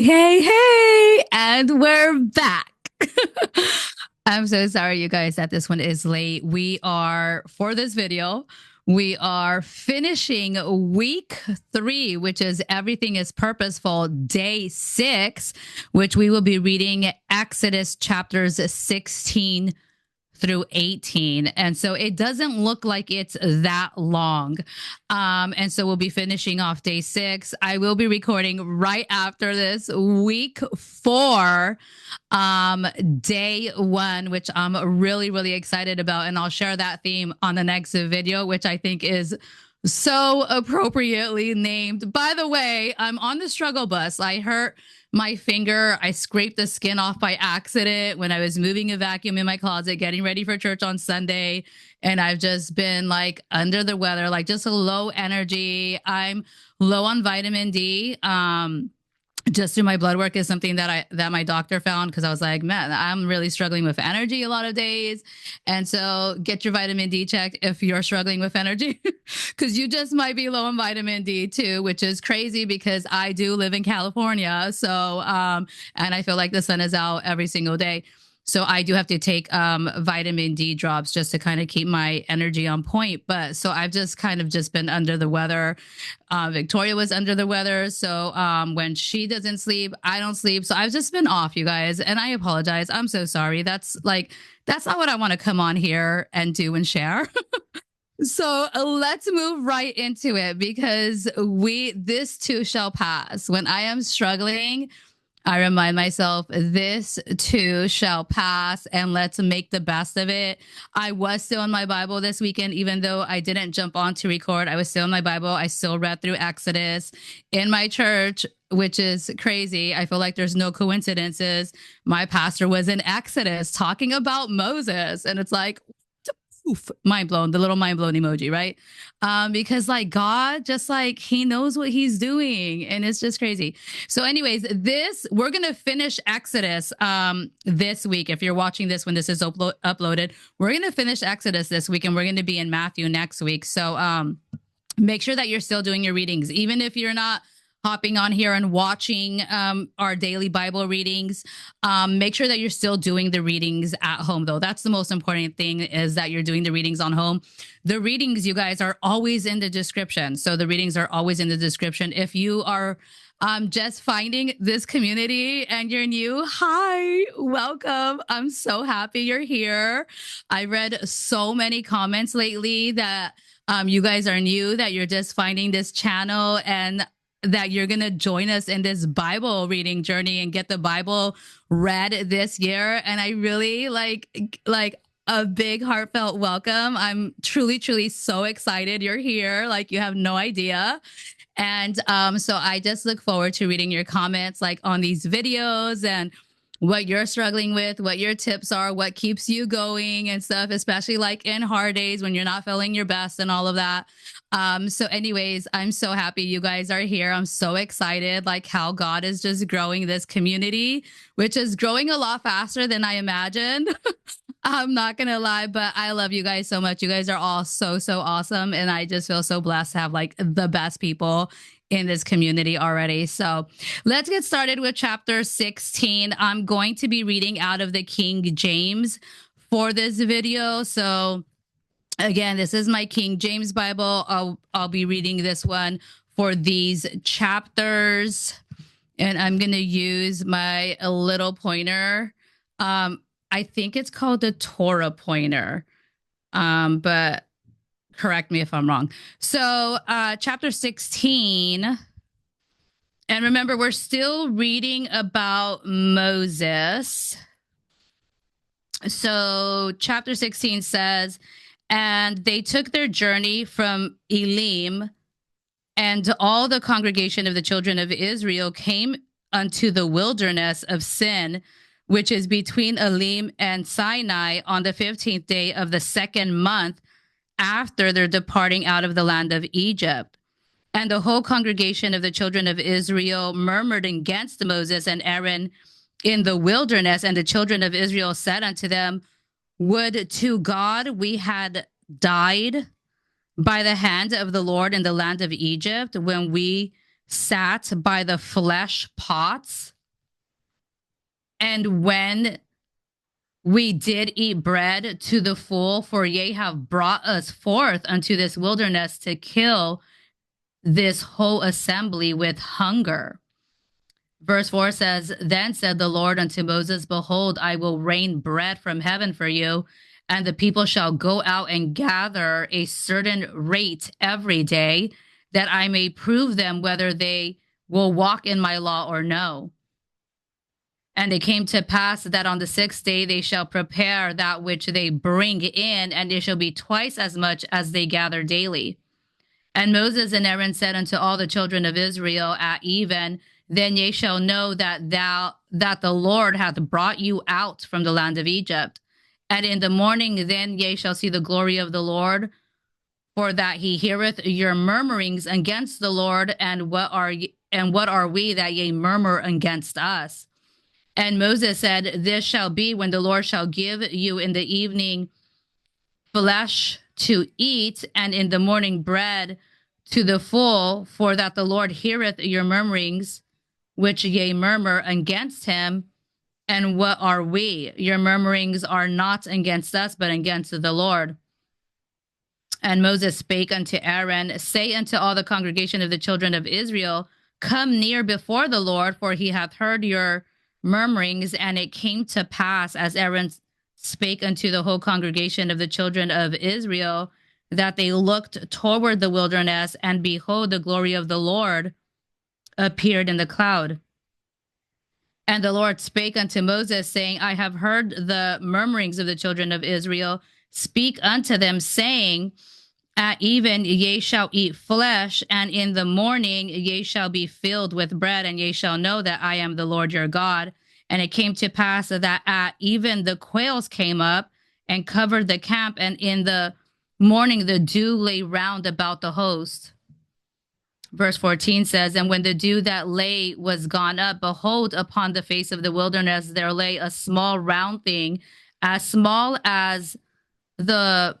Hey, and we're back. I'm so sorry, you guys, that this one is late. For this video, we are finishing week 3, which is Everything is Purposeful, day 6, which we will be reading Exodus chapters 16 through 18. And so it doesn't look like it's that long. And so we'll be finishing off day 6. I will be recording right after this week 4, day 1, which I'm really, really excited about. And I'll share that theme on the next video, which I think is so appropriately named. By the way, I'm on the struggle bus. I hurt my finger. I scraped the skin off by accident when I was moving a vacuum in my closet, getting ready for church on Sunday. And I've just been like under the weather, like just a low energy. I'm low on vitamin D. Just through my blood work is something that my doctor found, because I was like, man, I'm really struggling with energy a lot of days. And so get your vitamin D checked if you're struggling with energy, because you just might be low on vitamin D too, which is crazy because I do live in California. So, and I feel like the sun is out every single day. So I do have to take vitamin D drops just to kind of keep my energy on point. But so I've just kind of just been under the weather. Victoria was under the weather. So when she doesn't sleep, I don't sleep. So I've just been off, you guys. And I apologize. I'm so sorry. That's not what I want to come on here and do and share. So let's move right into it, because this too shall pass. When I am struggling, I remind myself, this too shall pass, and let's make the best of it. I was still in my Bible this weekend, even though I didn't jump on to record. I was still in my Bible. I still read through Exodus in my church, which is crazy. I feel like there's no coincidences. My pastor was in Exodus talking about Moses, and it's like, oof, mind blown, the little mind blown emoji, right? Because like God, just like he knows what he's doing, and it's just crazy. So anyways, we're going to finish Exodus this week. If you're watching this when this is uploaded, we're going to finish Exodus this week, and we're going to be in Matthew next week. So make sure that you're still doing your readings, even if you're not hopping on here and watching our daily Bible readings. Make sure that you're still doing the readings at home, though. That's the most important thing, is that you're doing the readings on home. The readings, you guys, are always in the description. So the readings are always in the description. If you are just finding this community and you're new, hi, welcome. I'm so happy you're here. I read so many comments lately that you guys are new, that you're just finding this channel, and that you're going to join us in this Bible reading journey and get the Bible read this year. And I really like a big heartfelt welcome. I'm truly, truly so excited you're here. Like, you have no idea. And so I just look forward to reading your comments, like on these videos, and what you're struggling with, what your tips are, what keeps you going and stuff, especially like in hard days when you're not feeling your best and all of that. So anyways, I'm so happy you guys are here. I'm so excited, like how God is just growing this community, which is growing a lot faster than I imagined. I'm not going to lie, but I love you guys so much. You guys are all so, so awesome. And I just feel so blessed to have like the best people in this community already. So let's get started with chapter 16. I'm going to be reading out of the King James for this video. So again, this is my King James Bible. I'll be reading this one for these chapters, and I'm going to use my little pointer. I think it's called the Torah pointer, but correct me if I'm wrong. So chapter 16, and remember, we're still reading about Moses. So chapter 16 says, and they took their journey from Elim, and all the congregation of the children of Israel came unto the wilderness of Sin, which is between Elim and Sinai, on the 15th day of the 2nd month after their departing out of the land of Egypt. And the whole congregation of the children of Israel murmured against Moses and Aaron in the wilderness. And the children of Israel said unto them, would to God we had died by the hand of the Lord in the land of Egypt, when we sat by the flesh pots And when we did eat bread to the full, for ye have brought us forth unto this wilderness to kill this whole assembly with hunger. Verse 4 says, Then said the Lord unto Moses, Behold, I will rain bread from heaven for you, and the people shall go out and gather a certain rate every day, that I may prove them whether they will walk in my law or no. And it came to pass that on the 6th day they shall prepare that which they bring in, and it shall be twice as much as they gather daily. And Moses and Aaron said unto all the children of Israel at even, Then ye shall know that the Lord hath brought you out from the land of Egypt. And in the morning then ye shall see the glory of the Lord, for that he heareth your murmurings against the Lord, and what are we that ye murmur against us? And Moses said, This shall be when the Lord shall give you in the evening flesh to eat, and in the morning bread to the full, for that the Lord heareth your murmurings, which ye murmur against him. And what are we? Your murmurings are not against us, but against the Lord. And Moses spake unto Aaron, Say unto all the congregation of the children of Israel, Come near before the Lord, for he hath heard your murmurings. And it came to pass, as Aaron spake unto the whole congregation of the children of Israel, that they looked toward the wilderness, and behold, the glory of the Lord appeared in the cloud. And the Lord spake unto Moses, saying, I have heard the murmurings of the children of Israel. Speak unto them, saying, At even ye shall eat flesh, and in the morning ye shall be filled with bread, and ye shall know that I am the Lord your God. And it came to pass that at even the quails came up and covered the camp, and in the morning the dew lay round about the host. Verse 14 says, And when the dew that lay was gone up, behold, upon the face of the wilderness there lay a small round thing, as small as the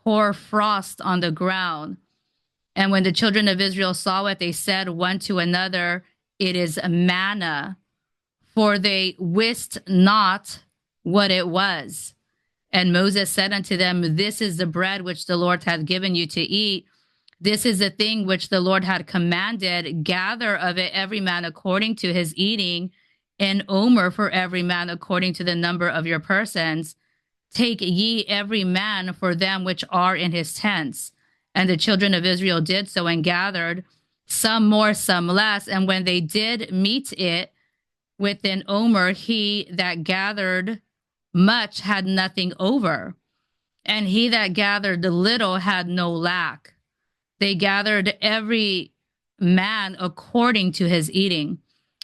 hoar frost on the ground. And when the children of Israel saw it, they said one to another, It is manna, for they wist not what it was. And Moses said unto them, This is the bread which the Lord hath given you to eat. This is the thing which the Lord had commanded. Gather of it every man according to his eating, an omer for every man according to the number of your persons. Take ye every man for them which are in his tents. And the children of Israel did so, and gathered, some more, some less. And when they did meet it with an omer, he that gathered much had nothing over, and he that gathered little had no lack. They gathered every man according to his eating.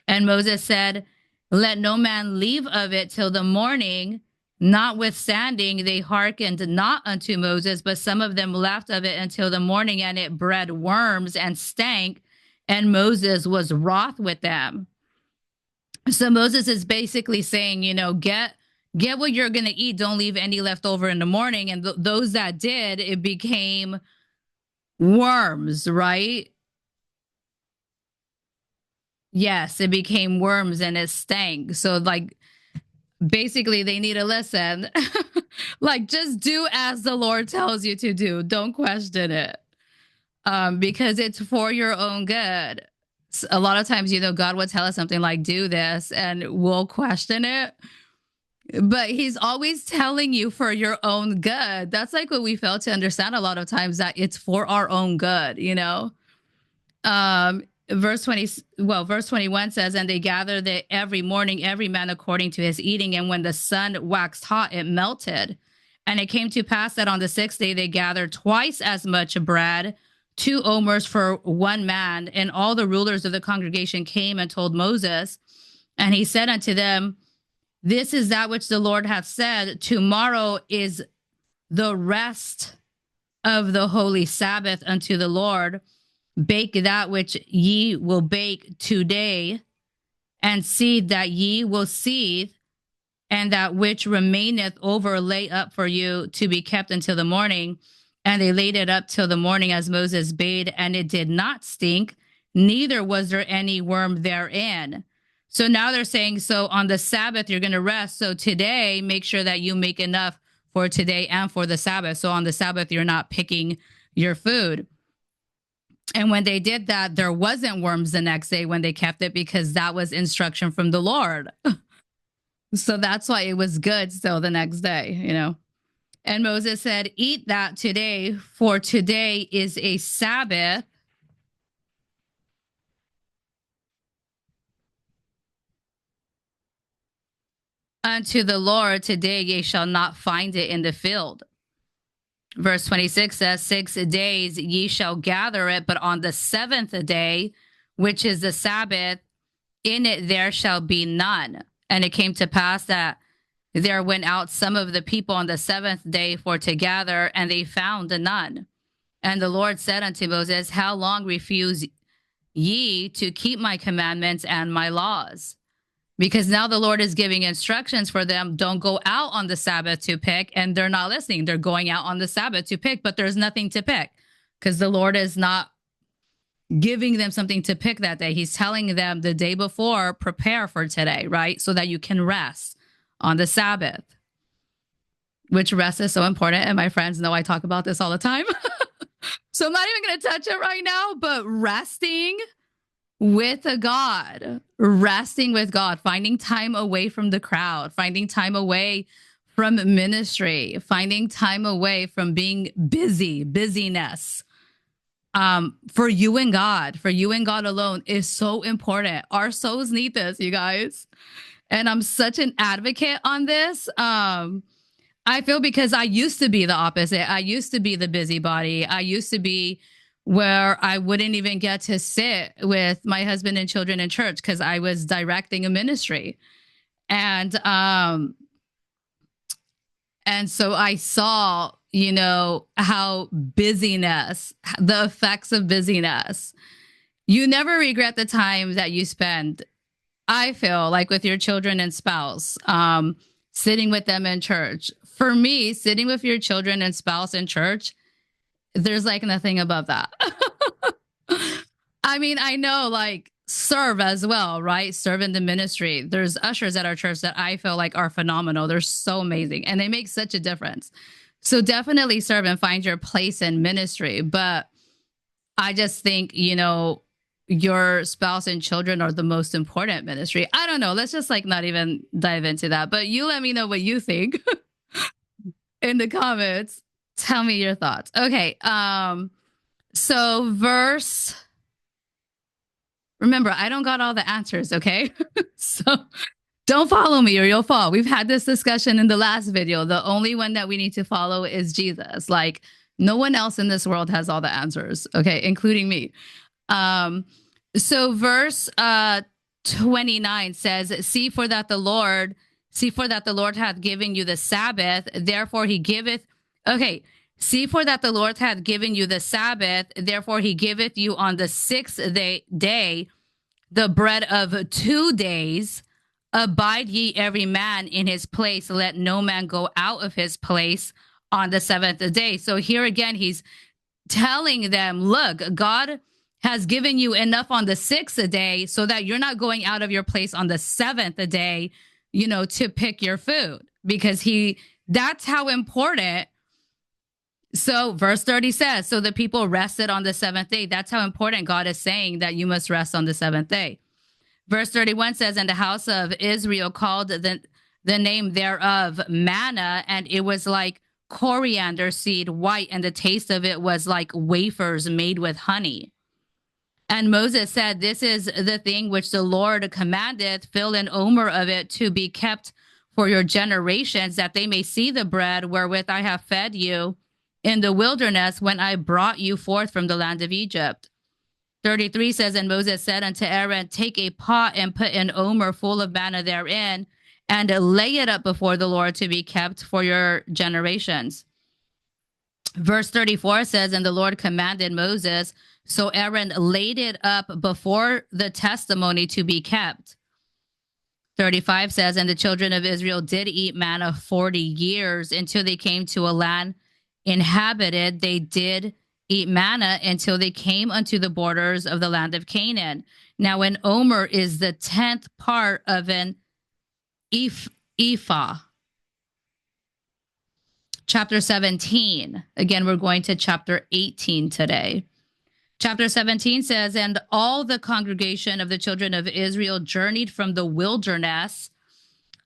And Moses said, Let no man leave of it till the morning. Notwithstanding, they hearkened not unto Moses, but some of them left of it until the morning, and it bred worms and stank, and Moses was wroth with them. So Moses is basically saying, get what you're going to eat. Don't leave any left over in the morning. And those that did, it became worms, right? Yes, it became worms and it stank. So basically they need to listen. Just do as the Lord tells you to do. Don't question it. Because it's for your own good. A lot of times, God will tell us something like, do this, and we'll question it. But he's always telling you for your own good. That's what we fail to understand a lot of times, that it's for our own good, Verse 21 says, And they gathered it every morning, every man according to his eating. And when the sun waxed hot, it melted. And it came to pass that on the 6th day they gathered twice as much bread, 2 omers for one man. And all the rulers of the congregation came and told Moses. And he said unto them, This is that which the Lord hath said. Tomorrow is the rest of the holy Sabbath unto the Lord. Bake that which ye will bake today, and seethe that ye will seethe, and that which remaineth over lay up for you to be kept until the morning. And they laid it up till the morning as Moses bade, and it did not stink, neither was there any worm therein. So now they're saying, so on the Sabbath, you're going to rest. So today, make sure that you make enough for today and for the Sabbath. So on the Sabbath, you're not picking your food. And when they did that, there wasn't worms the next day when they kept it, because that was instruction from the Lord. So that's why it was good still the next day, you know. And Moses said, eat that today, for today is a Sabbath. Unto the Lord, today ye shall not find it in the field. Verse 26 says, 6 days ye shall gather it, but on the seventh day, which is the Sabbath, in it there shall be none. And it came to pass that there went out some of the people on the seventh day for to gather, and they found none. And the Lord said unto Moses, how long refuse ye to keep my commandments and my laws? Because now the Lord is giving instructions for them. Don't go out on the Sabbath to pick. And they're not listening. They're going out on the Sabbath to pick, but there's nothing to pick because the Lord is not giving them something to pick that day. He's telling them the day before, prepare for today, right? So that you can rest on the Sabbath, which rest is so important. And my friends know I talk about this all the time. So I'm not even going to touch it right now, but resting with God, finding time away from the crowd, finding time away from ministry, finding time away from being busyness. For you and God alone is so important. Our souls need this, you guys. And I'm such an advocate on this. I feel because I used to be the opposite. I used to be the busybody. I used to be where I wouldn't even get to sit with my husband and children in church because I was directing a ministry. And so I saw, you know, how busyness, the effects of busyness. You never regret the time that you spend, I feel like, with your children and spouse, sitting with them in church. For me, sitting with your children and spouse in church, there's like nothing above that. I mean, I know, like, serve as well, right? Serve in the ministry. There's ushers at our church that I feel like are phenomenal. They're so amazing and they make such a difference. So definitely serve and find your place in ministry. But I just think, you know, your spouse and children are the most important ministry. I don't know. Let's just like not even dive into that. But you let me know what you think in the comments. Tell me your thoughts. Okay. So remember, I don't got all the answers. Okay. So don't follow me or you'll fall. We've had this discussion in the last video. The only one that we need to follow is Jesus. Like, no one else in this world has all the answers. Okay. Including me. So verse 29 says, see for that the Lord hath given you the Sabbath, therefore he giveth. Okay. See for that the Lord hath given you the Sabbath, therefore he giveth you on the sixth day the bread of 2 days. Abide ye every man in his place. Let no man go out of his place on the seventh day. So here again, he's telling them, look, God has given you enough on the sixth day so that you're not going out of your place on the seventh day, you know, to pick your food, because that's how important. So verse 30 says, so the people rested on the seventh day. That's how important God is saying that you must rest on the seventh day. Verse 31 says, and the house of Israel called the name thereof manna, and it was like coriander seed white, and the taste of it was like wafers made with honey. And Moses said, this is the thing which the Lord commandeth, fill an omer of it to be kept for your generations, that they may see the bread wherewith I have fed you in the wilderness when I brought you forth from the land of Egypt. 33 says, and Moses said unto Aaron, take a pot and put an omer full of manna therein, and lay it up before the Lord to be kept for your generations. Verse 34 says, and the Lord commanded Moses, so Aaron laid it up before the testimony to be kept. 35 says, and the children of Israel did eat manna 40 years until they came to a land inhabited. They did eat manna until they came unto the borders of the land of Canaan. Now, an omer is the 10th part of an ephah. Chapter 17. Again, we're going to chapter 18 today. Chapter 17 says, and all the congregation of the children of Israel journeyed from the wilderness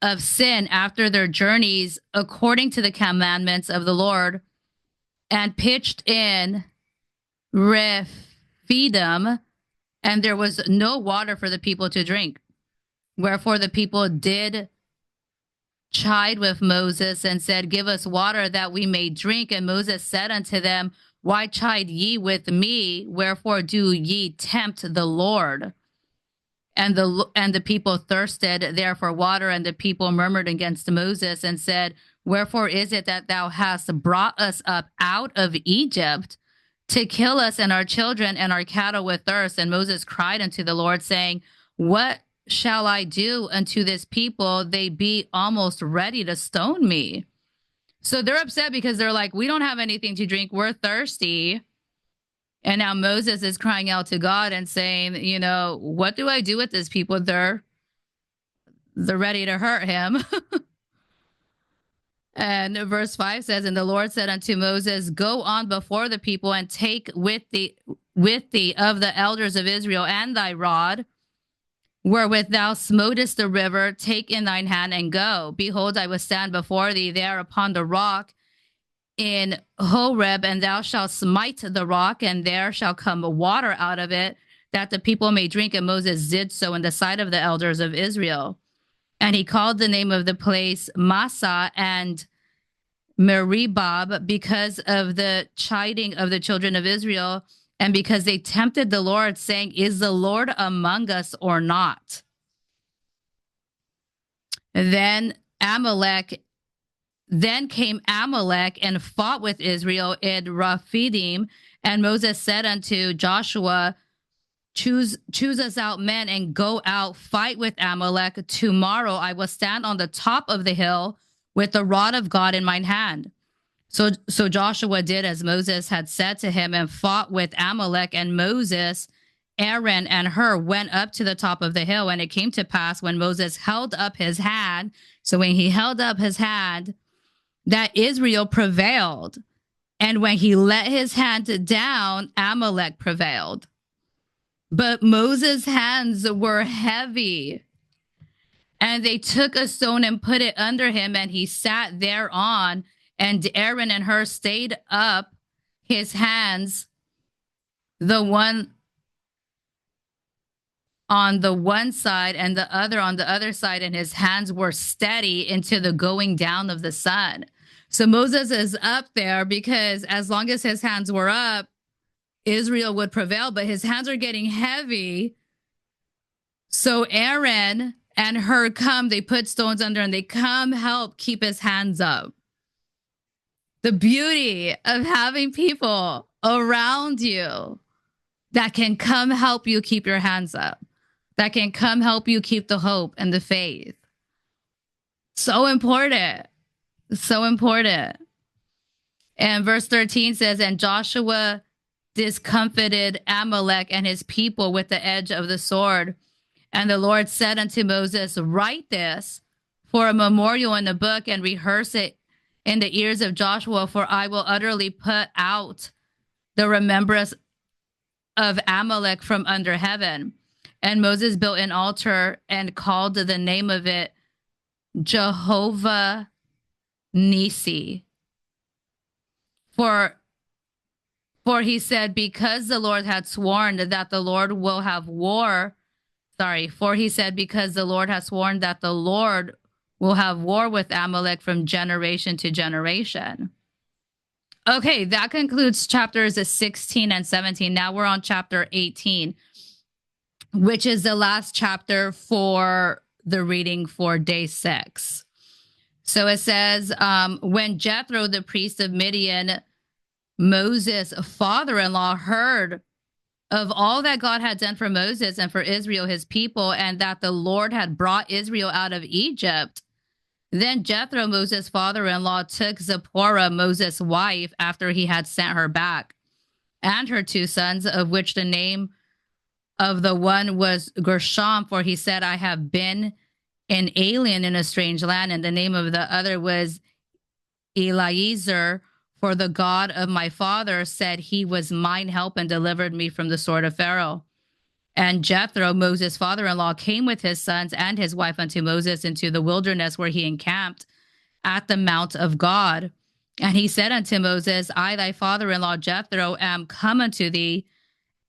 of sin after their journeys according to the commandments of the Lord, and pitched in Rephidim, and there was no water for the people to drink. Wherefore the people did chide with Moses and said, give us water that we may drink. And Moses said unto them, why chide ye with me? Wherefore do ye tempt the Lord? And the people thirsted there for water, and the people murmured against Moses and said, wherefore is it that thou hast brought us up out of Egypt to kill us and our children and our cattle with thirst? And Moses cried unto the Lord, saying, what shall I do unto this people? They be almost ready to stone me. So they're upset because they're like, we don't have anything to drink. We're thirsty. And now Moses is crying out to God and saying, you know, what do I do with this people? They're ready to hurt him. And verse 5 says, and the Lord said unto Moses, go on before the people and take with thee of the elders of Israel and thy rod, wherewith thou smotest the river, take in thine hand and go. Behold, I will stand before thee there upon the rock in Horeb, and thou shalt smite the rock, and there shall come water out of it, that the people may drink. And Moses did so in the sight of the elders of Israel. And he called the name of the place Massah and Meribah, because of the chiding of the children of Israel, and because they tempted the Lord, saying, is the Lord among us or not? Then came Amalek and fought with Israel in Rephidim. And Moses said unto Joshua, choose us out men and go out, fight with Amalek. Tomorrow I will stand on the top of the hill with the rod of God in mine hand. So Joshua did as Moses had said to him and fought with Amalek. And Moses, Aaron, and Hur went up to the top of the hill. And it came to pass when Moses held up his hand, so when he held up his hand, that Israel prevailed. And when he let his hand down, Amalek prevailed. But Moses' hands were heavy. And they took a stone and put it under him, and he sat thereon. And Aaron and Hur stayed up his hands, the one on the one side and the other on the other side, and his hands were steady into the going down of the sun. So Moses is up there because as long as his hands were up, Israel would prevail, but his hands are getting heavy. So Aaron and Hur come, they put stones under, and they come help keep his hands up. The beauty of having people around you that can come help you keep your hands up, that can come help you keep the hope and the faith. So important. So important. And verse 13 says, and Joshua discomfited Amalek and his people with the edge of the sword. And the Lord said unto Moses, write this for a memorial in the book and rehearse it in the ears of Joshua, for I will utterly put out the remembrance of Amalek from under heaven. And Moses built an altar and called the name of it Jehovah Nisi. For he said, because the Lord had sworn that the Lord will have war. For he said, because the Lord has sworn that the Lord will have war with Amalek from generation to generation. Okay, that concludes chapters 16 and 17. Now we're on chapter 18, which is the last chapter for the reading for day 6. So it says, when Jethro, the priest of Midian, Moses' father-in-law, heard of all that God had done for Moses and for Israel, his people, and that the Lord had brought Israel out of Egypt, then Jethro, Moses' father-in-law, took Zipporah, Moses' wife, after he had sent her back. and her 2 sons, of which the name of the one was Gershom, for he said, I have been an alien in a strange land. And the name of the other was Eliezer, for the God of my father said he was mine help and delivered me from the sword of Pharaoh. And Jethro, Moses' father-in-law, came with his sons and his wife unto Moses into the wilderness, where he encamped at the mount of God. And he said unto Moses, I, thy father-in-law Jethro, am come unto thee,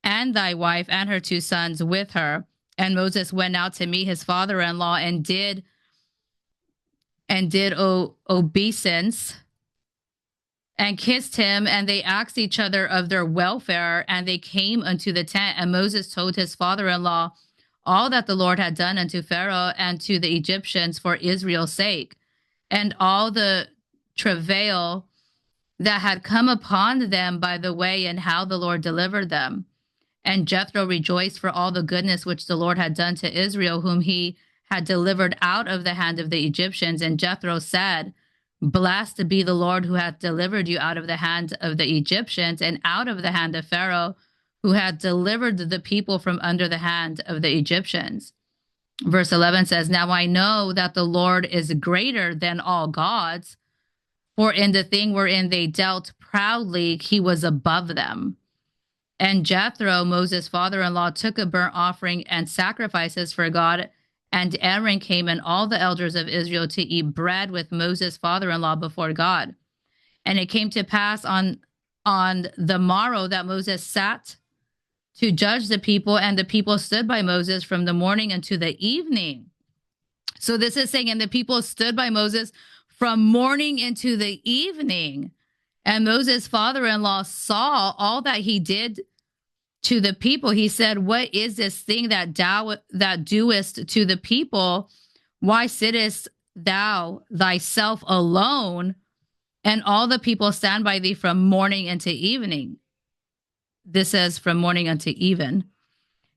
and thy wife and her 2 sons with her. And Moses went out to meet his father-in-law and did obeisance and kissed him, and they asked each other of their welfare, and they came unto the tent. And Moses told his father-in-law all that the Lord had done unto Pharaoh and to the Egyptians for Israel's sake, and all the travail that had come upon them by the way, and how the Lord delivered them. And Jethro rejoiced for all the goodness which the Lord had done to Israel, whom he had delivered out of the hand of the Egyptians. And Jethro said, Blessed be the Lord who hath delivered you out of the hand of the Egyptians and out of the hand of Pharaoh, who had delivered the people from under the hand of the Egyptians. Verse 11 says, Now I know that the Lord is greater than all gods, for in the thing wherein they dealt proudly, he was above them. And Jethro, Moses' father-in-law, took a burnt offering and sacrifices for God. And Aaron came and all the elders of Israel to eat bread with Moses' father-in-law before God. And it came to pass on the morrow that Moses sat to judge the people, and the people stood by Moses from the morning unto the evening. So this is saying, and the people stood by Moses from morning into the evening. And Moses' father-in-law saw all that he did to the people. He said, What is this thing that doest to the people? Why sittest thou thyself alone, and all the people stand by thee from morning unto evening? This says from morning unto even.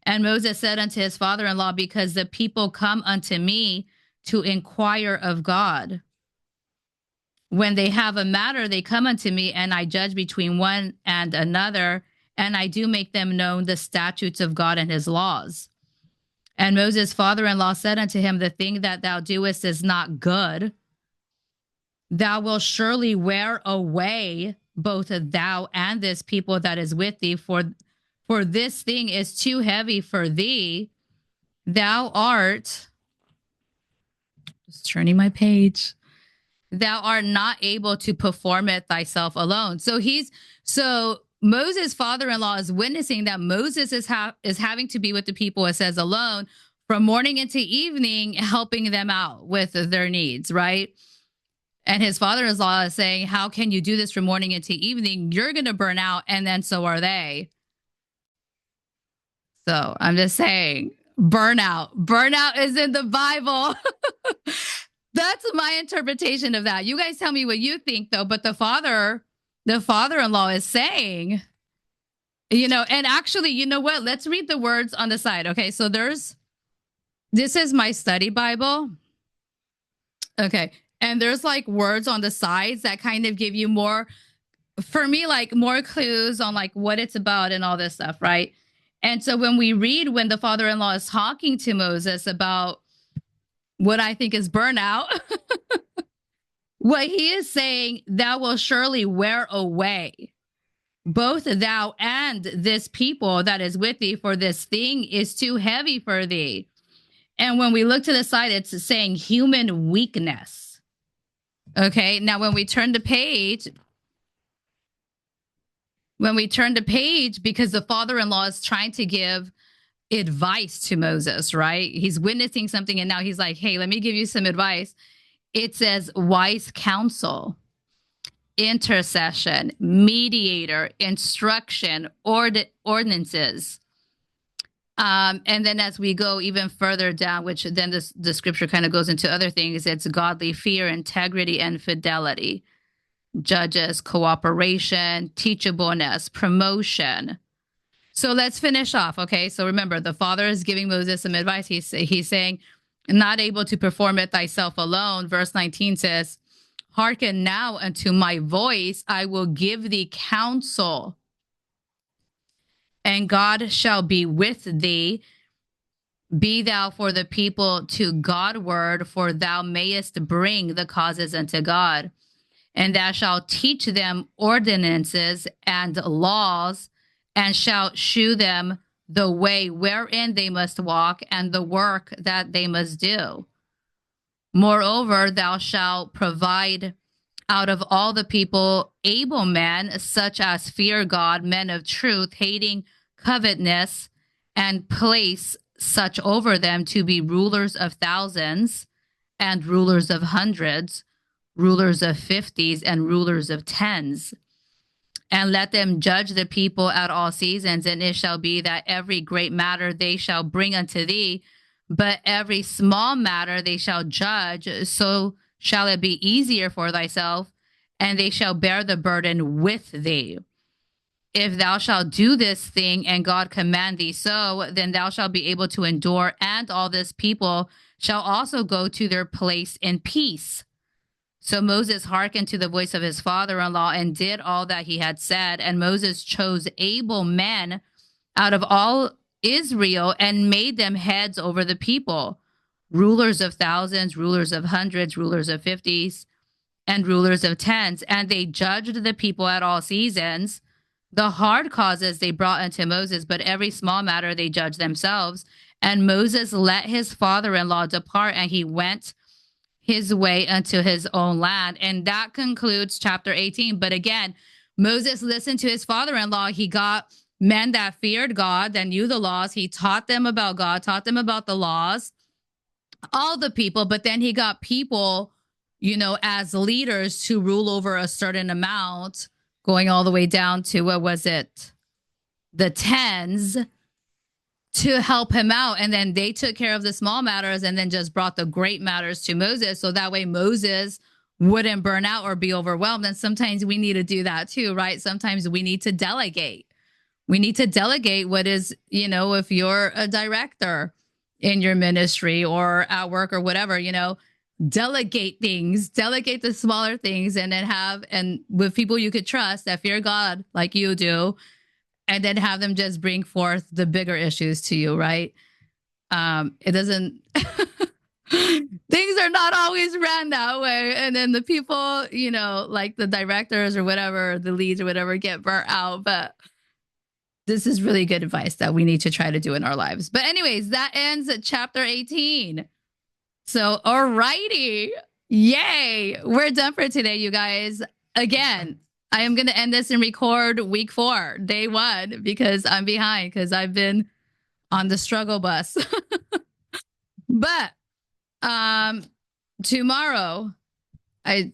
And Moses said unto his father-in-law, Because the people come unto me to inquire of God. When they have a matter, they come unto me, and I judge between one and another, and I do make them known the statutes of God and his laws. And Moses' father-in-law said unto him, The thing that thou doest is not good. Thou wilt surely wear away both thou and this people that is with thee, for this thing is too heavy for thee. Thou art, just turning my page, thou art not able to perform it thyself alone. So Moses' father-in-law is witnessing that Moses is having to be with the people, it says, alone from morning into evening, helping them out with their needs, right? And his father-in-law is saying, how can you do this from morning into evening? You're going to burn out, and then so are they. So I'm just saying, burnout. Burnout is in the Bible. That's my interpretation of that. You guys tell me what you think, though. But the father-in-law is saying, and actually, you know what? Let's read the words on the side. Okay, so this is my study Bible. Okay, and there's like words on the sides that kind of give you more, for me, like more clues on like what it's about and all this stuff, right? And so when we read when the father-in-law is talking to Moses about what I think is burnout, what he is saying, thou will surely wear away both thou and this people that is with thee, for this thing is too heavy for thee. And when we look to the side, it's saying human weakness. Okay, now when we turn the page, because the father-in-law is trying to give advice to Moses, right? He's witnessing something, and now he's like, hey, let me give you some advice. It says wise counsel, intercession, mediator, instruction, ordinances. And then as we go even further down, which then the scripture kind of goes into other things, it's godly fear, integrity, and fidelity. Judges, cooperation, teachableness, promotion. So let's finish off, okay? So remember, the father is giving Moses some advice. He's saying, not able to perform it thyself alone. Verse 19 says, hearken now unto my voice. I will give thee counsel. and God shall be with thee. Be thou for the people to Godward, for thou mayest bring the causes unto God. And thou shalt teach them ordinances and laws, and shalt shew them the way wherein they must walk, and the work that they must do. Moreover, thou shalt provide out of all the people able men, such as fear God, men of truth, hating covetousness, and place such over them to be rulers of thousands, and rulers of hundreds, rulers of fifties, and rulers of tens. And let them judge the people at all seasons, and it shall be that every great matter they shall bring unto thee, but every small matter they shall judge, so shall it be easier for thyself, and they shall bear the burden with thee. If thou shalt do this thing, and God command thee so, then thou shalt be able to endure, and all this people shall also go to their place in peace. So Moses hearkened to the voice of his father-in-law and did all that he had said. And Moses chose able men out of all Israel and made them heads over the people, rulers of thousands, rulers of hundreds, rulers of fifties, and rulers of tens. And they judged the people at all seasons. The hard causes they brought unto Moses, but every small matter they judged themselves. And Moses let his father-in-law depart, and he went his way unto his own land. And that concludes chapter 18. But again, Moses listened to his father-in-law. He got men that feared God, that knew the laws. He taught them about God, taught them about the laws, all the people. But then he got people, you know, as leaders to rule over a certain amount, going all the way down to, what was it? The tens, to help him out. And then they took care of the small matters and then just brought the great matters to Moses. So that way Moses wouldn't burn out or be overwhelmed. And sometimes we need to do that too, right? Sometimes we need to delegate. We need to delegate what is, you know, if you're a director in your ministry or at work or whatever, you know, delegate things, delegate the smaller things, and then and with people you could trust that fear God like you do, and then have them just bring forth the bigger issues to you, right? It doesn't, things are not always ran that way. And then the people, you know, like the directors or whatever, the leads or whatever, get burnt out. But this is really good advice that we need to try to do in our lives. But anyways, that ends at chapter 18. So, alrighty. Yay. We're done for today, you guys. Again, I am going to end this and record week 4, day 1, because I'm behind, because I've been on the struggle bus. But tomorrow, I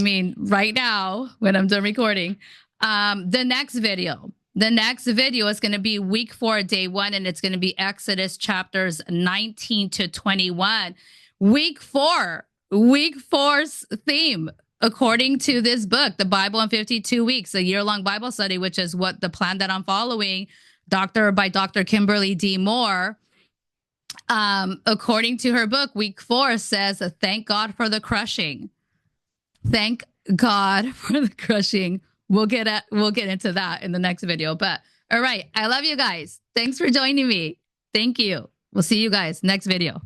mean, right now, when I'm done recording, the next video is going to be week 4, day 1, and it's going to be Exodus chapters 19 to 21. Week 4's theme, according to this book, The Bible in 52 Weeks, a year-long Bible study, which is what the plan that I'm following, by Dr. Kimberly D. Moore. According to her book, week 4 says, thank God for the crushing. Thank God for the crushing. We'll get into that in the next video. But all right, I love you guys. Thanks for joining me. Thank you. We'll see you guys next video.